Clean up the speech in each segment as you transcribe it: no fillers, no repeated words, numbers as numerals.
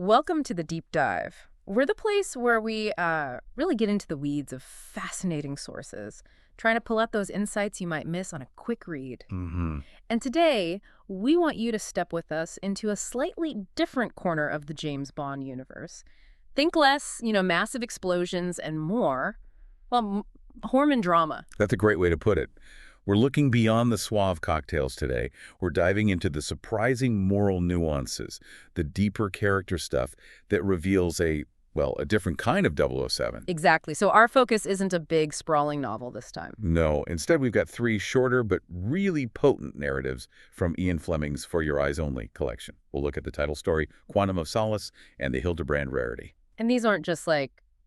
Welcome to the Deep Dive. We're the place where we really get into the weeds of fascinating sources, trying to pull out those insights you might miss on a quick read. Mm-hmm. And today, we want you to step with us into a slightly different corner of the James Bond universe. Think less, massive explosions and more, Horman drama. That's a great way to put it. We're looking beyond the suave cocktails today. We're diving into the surprising moral nuances, the deeper character stuff that reveals a different kind of 007. Exactly. So our focus isn't a big, sprawling novel this time. No, instead we've got three shorter but really potent narratives from Ian Fleming's For Your Eyes Only collection. We'll look at the title story, Quantum of Solace, and the Hildebrand Rarity. And these aren't just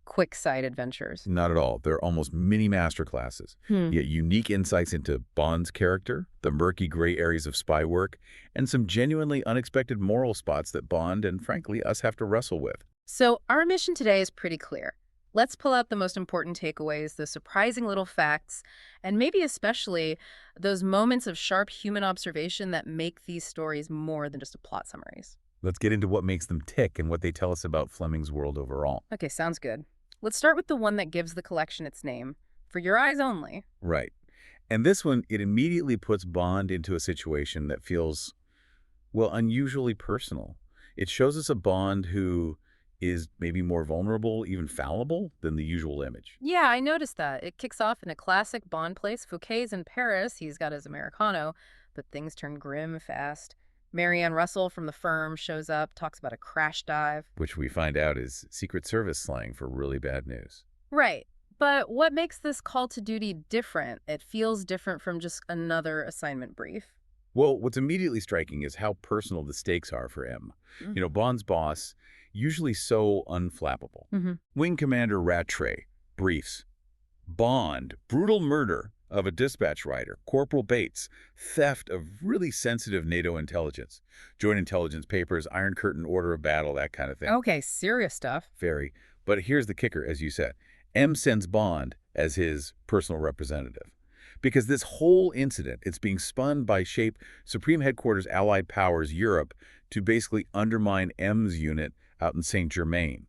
quick side adventures. Not at all. They're almost mini masterclasses. Yet unique insights into Bond's character, the murky gray areas of spy work, and some genuinely unexpected moral spots that Bond and, frankly, us have to wrestle with. So our mission today is pretty clear. Let's pull out the most important takeaways, the surprising little facts, and maybe especially those moments of sharp human observation that make these stories more than just plot summaries. Let's get into what makes them tick and what they tell us about Fleming's world overall. Okay, sounds good. Let's start with the one that gives the collection its name, For Your Eyes Only. Right. And this one, it immediately puts Bond into a situation that feels, unusually personal. It shows us a Bond who is maybe more vulnerable, even fallible, than the usual image. Yeah, I noticed that. It kicks off in a classic Bond place. Fouquet's in Paris. He's got his Americano, but things turn grim fast. Marianne Russell from the firm shows up, talks about a crash dive. Which we find out is Secret Service slang for really bad news. Right. But what makes this call to duty different? It feels different from just another assignment brief. Well, what's immediately striking is how personal the stakes are for M. Bond's boss, usually so unflappable. Wing Commander Rattray briefs. Bond, brutal murder of a dispatch rider, Corporal Bates, theft of really sensitive NATO intelligence, joint intelligence papers, Iron Curtain order of battle, that kind of thing. Okay, serious stuff. Very. But here's the kicker, as you said. M sends Bond as his personal representative. Because this whole incident, it's being spun by SHAPE, Supreme Headquarters Allied Powers Europe, to basically undermine M's unit out in St. Germain.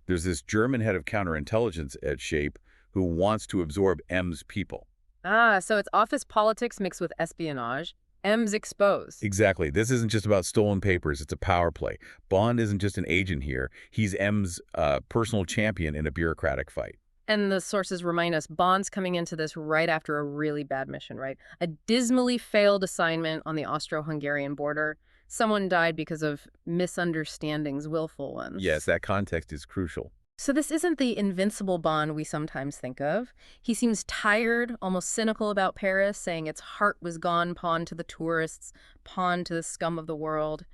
There's this German head of counterintelligence at SHAPE who wants to absorb M's people. Ah, so it's office politics mixed with espionage. M's exposed. Exactly. This isn't just about stolen papers. It's a power play. Bond isn't just an agent here. He's M's personal champion in a bureaucratic fight. And the sources remind us Bond's coming into this right after a really bad mission, right? A dismally failed assignment on the Austro-Hungarian border. Someone died because of misunderstandings, willful ones. Yes, that context is crucial. So this isn't the invincible Bond we sometimes think of. He seems tired, almost cynical about Paris, saying its heart was gone, pawn to the tourists, pawn to the scum of the world.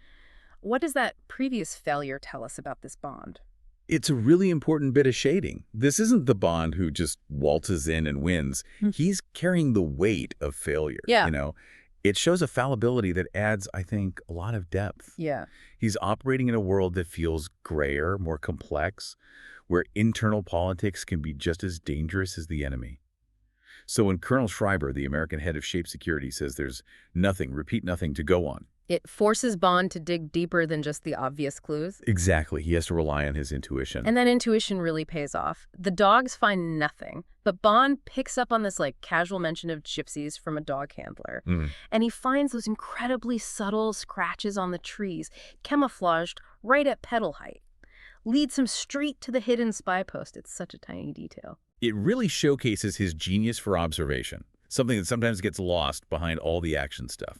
What does that previous failure tell us about this Bond? It's a really important bit of shading. This isn't the Bond who just waltzes in and wins. He's carrying the weight of failure. Yeah. It shows a fallibility that adds, I think, a lot of depth. Yeah. He's operating in a world that feels grayer, more complex, where internal politics can be just as dangerous as the enemy. So when Colonel Schreiber, the American head of SHAPE Security, says there's nothing, repeat nothing, to go on. It forces Bond to dig deeper than just the obvious clues. Exactly. He has to rely on his intuition. And that intuition really pays off. The dogs find nothing, but Bond picks up on this casual mention of gypsies from a dog handler. And he finds those incredibly subtle scratches on the trees, camouflaged right at pedal height. Leads him straight to the hidden spy post. It's such a tiny detail. It really showcases his genius for observation, something that sometimes gets lost behind all the action stuff.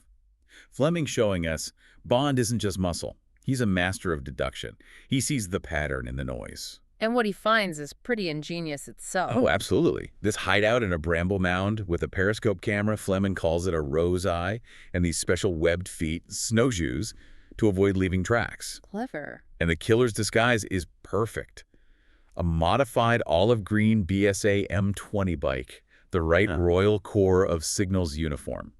Fleming showing us Bond isn't just muscle. He's a master of deduction. He sees the pattern in the noise. And what he finds is pretty ingenious itself. Oh, absolutely. This hideout in a bramble mound with a periscope camera, Fleming calls it a rose eye, and these special webbed feet, snowshoes, to avoid leaving tracks. Clever. And the killer's disguise is perfect. A modified olive green BSA M20 bike, the right Royal Corps of Signals uniform.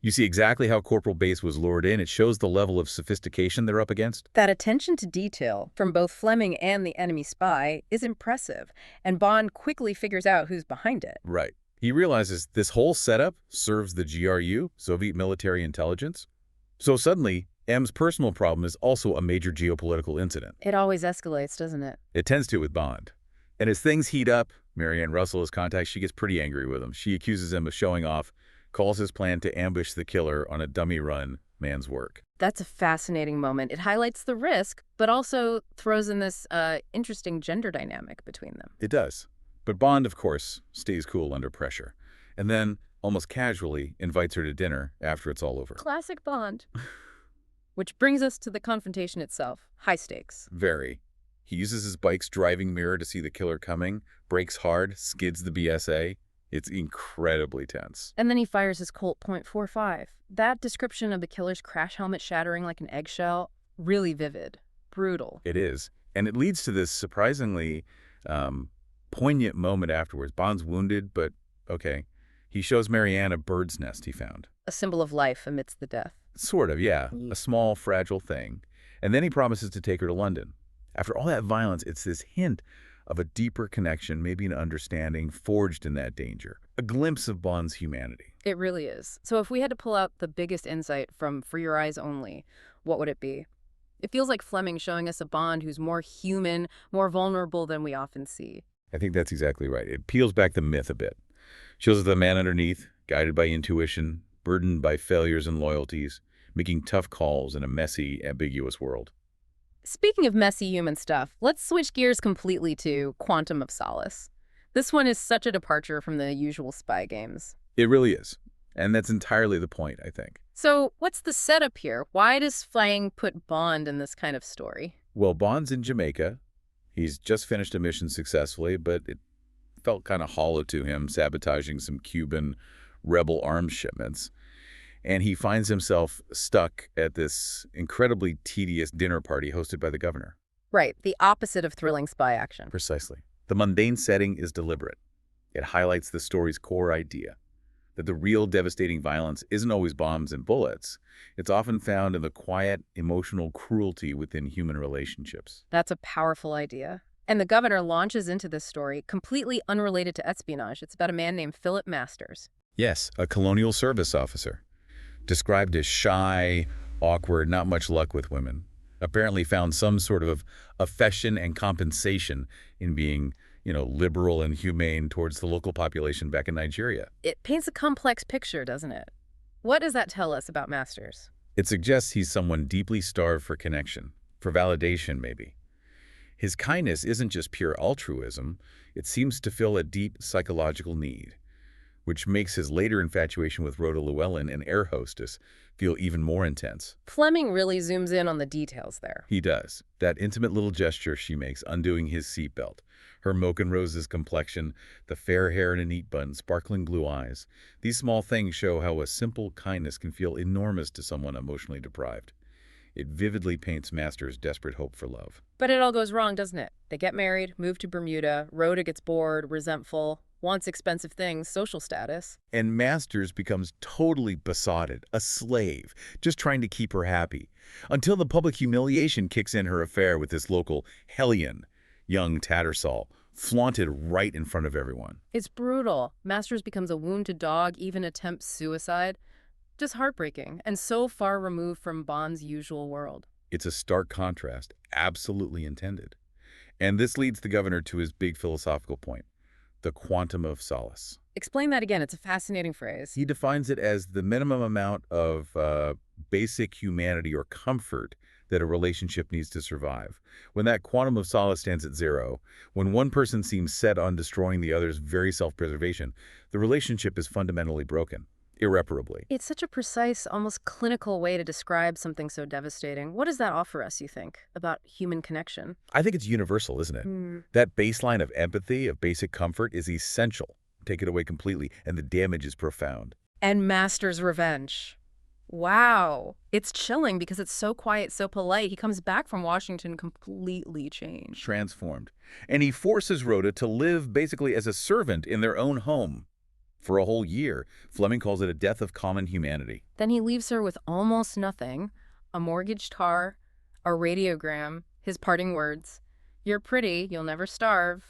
You see exactly how Corporal Bates was lured in. It shows the level of sophistication they're up against. That attention to detail from both Fleming and the enemy spy is impressive, and Bond quickly figures out who's behind it. Right. He realizes this whole setup serves the GRU, Soviet military intelligence. So suddenly, M's personal problem is also a major geopolitical incident. It always escalates, doesn't it? It tends to with Bond. And as things heat up, Marianne Russell is contacted. She gets pretty angry with him. She accuses him of showing off, calls his plan to ambush the killer on a dummy run man's work. That's a fascinating moment. It highlights the risk, but also throws in this interesting gender dynamic between them. It does. But Bond, of course, stays cool under pressure. And then, almost casually, invites her to dinner after it's all over. Classic Bond. Which brings us to the confrontation itself. High stakes. Very. He uses his bike's driving mirror to see the killer coming, brakes hard, skids the BSA. It's incredibly tense. And then he fires his Colt .45. That description of the killer's crash helmet shattering like an eggshell, really vivid, brutal. It is. And it leads to this surprisingly poignant moment afterwards. Bond's wounded, but okay. He shows Marianne a bird's nest he found. A symbol of life amidst the death. Sort of, yeah. A small, fragile thing. And then he promises to take her to London. After all that violence, it's this hint of a deeper connection, maybe an understanding forged in that danger. A glimpse of Bond's humanity. It really is. So if we had to pull out the biggest insight from For Your Eyes Only, what would it be? It feels like Fleming showing us a Bond who's more human, more vulnerable than we often see. I think that's exactly right. It peels back the myth a bit. Shows us the man underneath, guided by intuition, burdened by failures and loyalties, making tough calls in a messy, ambiguous world. Speaking of messy human stuff, let's switch gears completely to Quantum of Solace. This one is such a departure from the usual spy games. It really is. And that's entirely the point, I think. So what's the setup here? Why does Fleming put Bond in this kind of story? Well, Bond's in Jamaica. He's just finished a mission successfully, but it felt kind of hollow to him, sabotaging some Cuban rebel arms shipments. And he finds himself stuck at this incredibly tedious dinner party hosted by the governor. Right, the opposite of thrilling spy action. Precisely. The mundane setting is deliberate. It highlights the story's core idea, that the real devastating violence isn't always bombs and bullets. It's often found in the quiet, emotional cruelty within human relationships. That's a powerful idea. And the governor launches into this story completely unrelated to espionage. It's about a man named Philip Masters. Yes, a colonial service officer. Described as shy, awkward, not much luck with women. Apparently found some sort of affection and compensation in being, liberal and humane towards the local population back in Nigeria. It paints a complex picture, doesn't it? What does that tell us about Masters? It suggests he's someone deeply starved for connection, for validation maybe. His kindness isn't just pure altruism, it seems to fill a deep psychological need, which makes his later infatuation with Rhoda Llewellyn, an air hostess, feel even more intense. Fleming really zooms in on the details there. He does. That intimate little gesture she makes, undoing his seatbelt, her Mocha and Rose's complexion, the fair hair in a neat bun, sparkling blue eyes. These small things show how a simple kindness can feel enormous to someone emotionally deprived. It vividly paints Masters' desperate hope for love. But it all goes wrong, doesn't it? They get married, move to Bermuda, Rhoda gets bored, resentful, wants expensive things, social status. And Masters becomes totally besotted, a slave, just trying to keep her happy, until the public humiliation kicks in her affair with this local hellion, young Tattersall, flaunted right in front of everyone. It's brutal. Masters becomes a wounded dog, even attempts suicide. Just heartbreaking, and so far removed from Bond's usual world. It's a stark contrast, absolutely intended. And this leads the governor to his big philosophical point, the quantum of solace. Explain that again. It's a fascinating phrase. He defines it as the minimum amount of basic humanity or comfort that a relationship needs to survive. When that quantum of solace stands at zero, when one person seems set on destroying the other's very self-preservation, the relationship is fundamentally broken. Irreparably. It's such a precise, almost clinical way to describe something so devastating. What does that offer us, you think, about human connection? I think it's universal, isn't it? That baseline of empathy, of basic comfort, is essential. Take it away completely, and the damage is profound. And Masters' revenge. Wow. It's chilling because it's so quiet, so polite. He comes back from Washington completely changed. Transformed. And he forces Rhoda to live basically as a servant in their own home. For a whole year, Fleming calls it a death of common humanity. Then he leaves her with almost nothing, a mortgaged car, a radiogram, his parting words, "You're pretty, you'll never starve."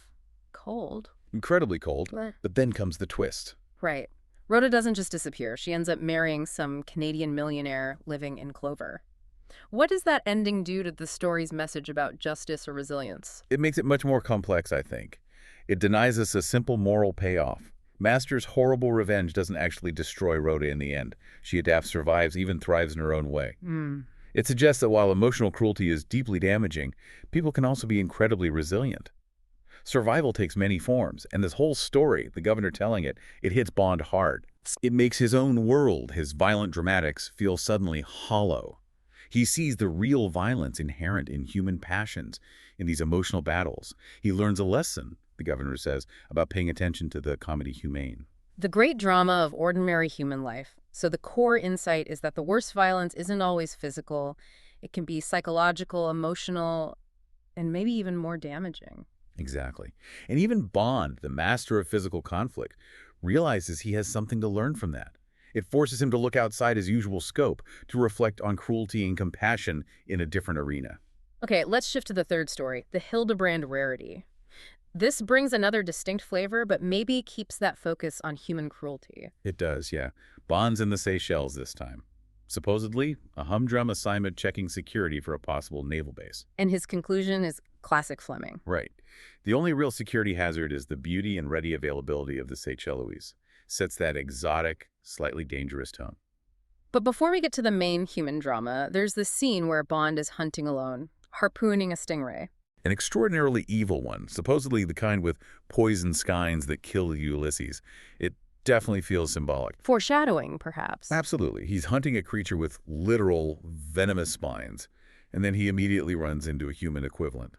Cold. Incredibly cold, but then comes the twist. Right. Rhoda doesn't just disappear. She ends up marrying some Canadian millionaire living in Clover. What does that ending do to the story's message about justice or resilience? It makes it much more complex, I think. It denies us a simple moral payoff. Master's horrible revenge doesn't actually destroy Rhoda in the end. She adapts, survives, even thrives in her own way. It suggests that while emotional cruelty is deeply damaging, people can also be incredibly resilient. Survival takes many forms, and this whole story, the governor telling it, it hits Bond hard. It makes his own world, his violent dramatics, feel suddenly hollow. He sees the real violence inherent in human passions in these emotional battles. He learns a lesson, the governor says, about paying attention to the comedy humane. The great drama of ordinary human life. So the core insight is that the worst violence isn't always physical. It can be psychological, emotional, and maybe even more damaging. Exactly. And even Bond, the master of physical conflict, realizes he has something to learn from that. It forces him to look outside his usual scope, to reflect on cruelty and compassion in a different arena. Okay, let's shift to the third story, the Hildebrand rarity. This brings another distinct flavor, but maybe keeps that focus on human cruelty. It does, yeah. Bond's in the Seychelles this time. Supposedly, a humdrum assignment checking security for a possible naval base. And his conclusion is classic Fleming. Right. The only real security hazard is the beauty and ready availability of the Seychelles. Sets that exotic, slightly dangerous tone. But before we get to the main human drama, there's this scene where Bond is hunting alone, harpooning a stingray. An extraordinarily evil one, supposedly the kind with poison skines that kill Ulysses. It definitely feels symbolic. Foreshadowing, perhaps. Absolutely. He's hunting a creature with literal venomous spines, and then he immediately runs into a human equivalent,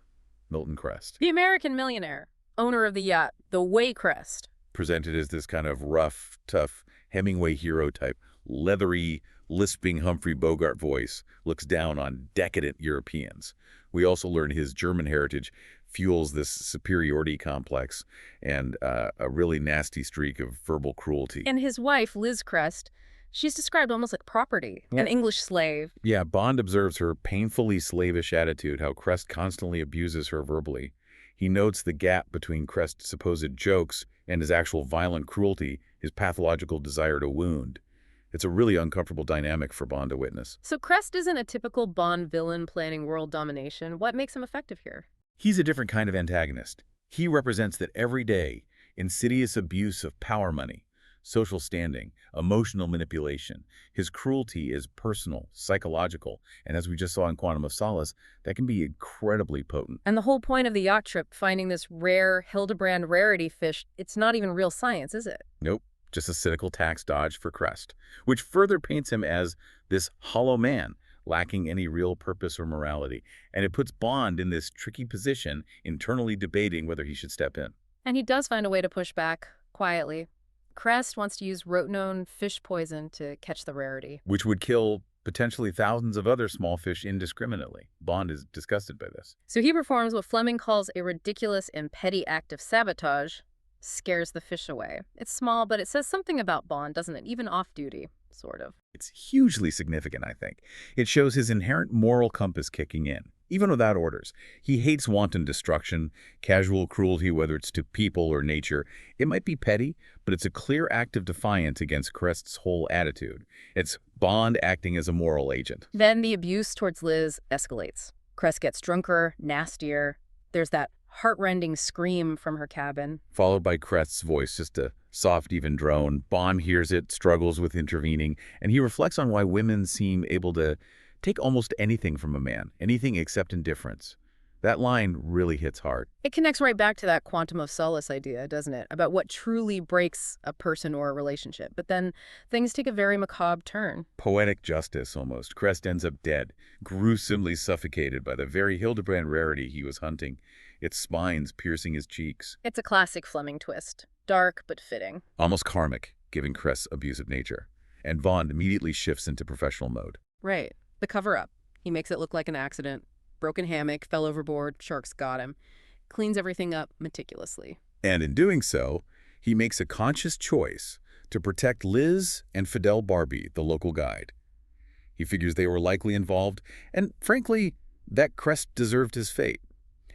Milton Crest. The American millionaire, owner of the yacht, the Waycrest. Presented as this kind of rough, tough Hemingway hero type, leathery, lisping Humphrey Bogart voice, looks down on decadent Europeans. We also learn his German heritage fuels this superiority complex and a really nasty streak of verbal cruelty. And his wife, Liz Crest, she's described almost like property, an English slave. Yeah, Bond observes her painfully slavish attitude, how Crest constantly abuses her verbally. He notes the gap between Crest's supposed jokes and his actual violent cruelty, his pathological desire to wound. It's a really uncomfortable dynamic for Bond to witness. So Crest isn't a typical Bond villain planning world domination. What makes him effective here? He's a different kind of antagonist. He represents that everyday, insidious abuse of power money, social standing, emotional manipulation. His cruelty is personal, psychological, and as we just saw in Quantum of Solace, that can be incredibly potent. And the whole point of the yacht trip, finding this rare Hildebrand rarity fish, it's not even real science, is it? Nope. Just a cynical tax dodge for Crest, which further paints him as this hollow man, lacking any real purpose or morality. And it puts Bond in this tricky position, internally debating whether he should step in. And he does find a way to push back, quietly. Crest wants to use rotenone fish poison to catch the rarity. Which would kill potentially thousands of other small fish indiscriminately. Bond is disgusted by this. So he performs what Fleming calls a ridiculous and petty act of sabotage, scares the fish away. It's small, but it says something about Bond, doesn't it? Even off-duty, sort of. It's hugely significant, I think. It shows his inherent moral compass kicking in, even without orders. He hates wanton destruction, casual cruelty, whether it's to people or nature. It might be petty, but it's a clear act of defiance against Crest's whole attitude. It's Bond acting as a moral agent. Then the abuse towards Liz escalates. Crest gets drunker, nastier. There's that heart-rending scream from her cabin. Followed by Crest's voice, just a soft, even drone. Bond hears it, struggles with intervening, and he reflects on why women seem able to take almost anything from a man, anything except indifference. That line really hits hard. It connects right back to that Quantum of Solace idea, doesn't it? About what truly breaks a person or a relationship. But then things take a very macabre turn. Poetic justice, almost. Crest ends up dead, gruesomely suffocated by the very Hildebrand rarity he was hunting, its spines piercing his cheeks. It's a classic Fleming twist. Dark, but fitting. Almost karmic, given Crest's abusive nature. And Bond immediately shifts into professional mode. Right. The cover-up. He makes it look like an accident. Broken hammock, fell overboard, sharks got him. Cleans everything up meticulously. And in doing so, he makes a conscious choice to protect Liz and Fidel Barbie, the local guide. He figures they were likely involved, and frankly, that Crest deserved his fate.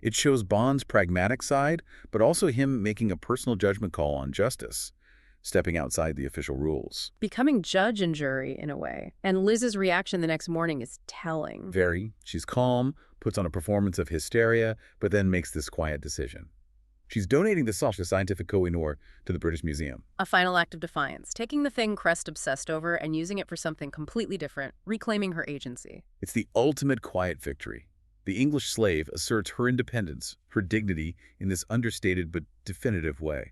It shows Bond's pragmatic side, but also him making a personal judgment call on justice. stepping outside the official rules. Becoming judge and jury, in a way. And Liz's reaction the next morning is telling. Very. She's calm, puts on a performance of hysteria, but then makes this quiet decision. She's donating the Solace scientific Koh-i-Noor to the British Museum. A final act of defiance, taking the thing Crest obsessed over and using it for something completely different, reclaiming her agency. It's the ultimate quiet victory. The English slave asserts her independence, her dignity, in this understated but definitive way.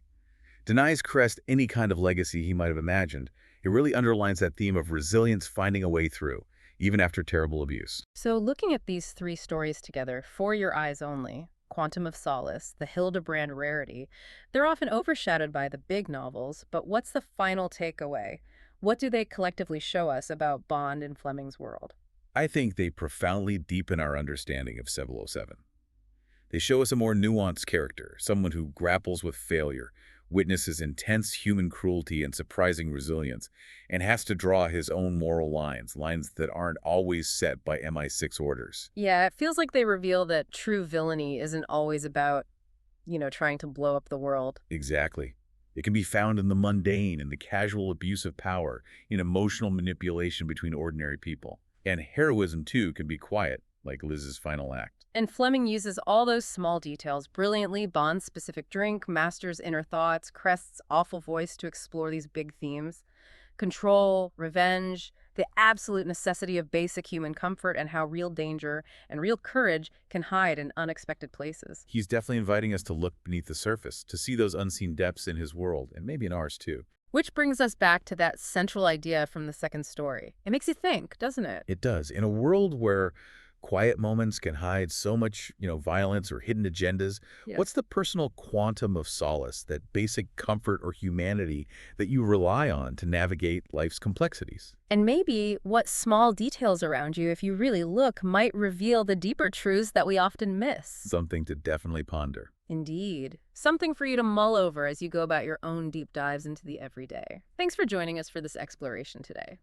Denies Crest any kind of legacy he might have imagined. It really underlines that theme of resilience finding a way through, even after terrible abuse. So looking at these three stories together, for your eyes only, Quantum of Solace, the Hildebrand rarity, they're often overshadowed by the big novels, but what's the final takeaway? What do they collectively show us about Bond in Fleming's world? I think they profoundly deepen our understanding of 007. They show us a more nuanced character, someone who grapples with failure, witnesses intense human cruelty and surprising resilience, and has to draw his own moral lines that aren't always set by MI6 orders. Yeah, it feels like they reveal that true villainy isn't always about, trying to blow up the world. Exactly. It can be found in the mundane, in the casual abuse of power, in emotional manipulation between ordinary people. And heroism, too, can be quiet, like Liz's final act. And Fleming uses all those small details brilliantly, Bond's specific drink, Master's inner thoughts, Crest's awful voice to explore these big themes. Control, revenge, the absolute necessity of basic human comfort, and how real danger and real courage can hide in unexpected places. He's definitely inviting us to look beneath the surface, to see those unseen depths in his world, and maybe in ours, too. Which brings us back to that central idea from the second story. It makes you think, doesn't it? It does. In a world where quiet moments can hide so much, violence or hidden agendas, Yes. What's the personal quantum of solace, that basic comfort or humanity that you rely on to navigate life's complexities? And maybe what small details around you, if you really look, might reveal the deeper truths that we often miss. Something to definitely ponder. Indeed. Something for you to mull over as you go about your own deep dives into the everyday. Thanks for joining us for this exploration today.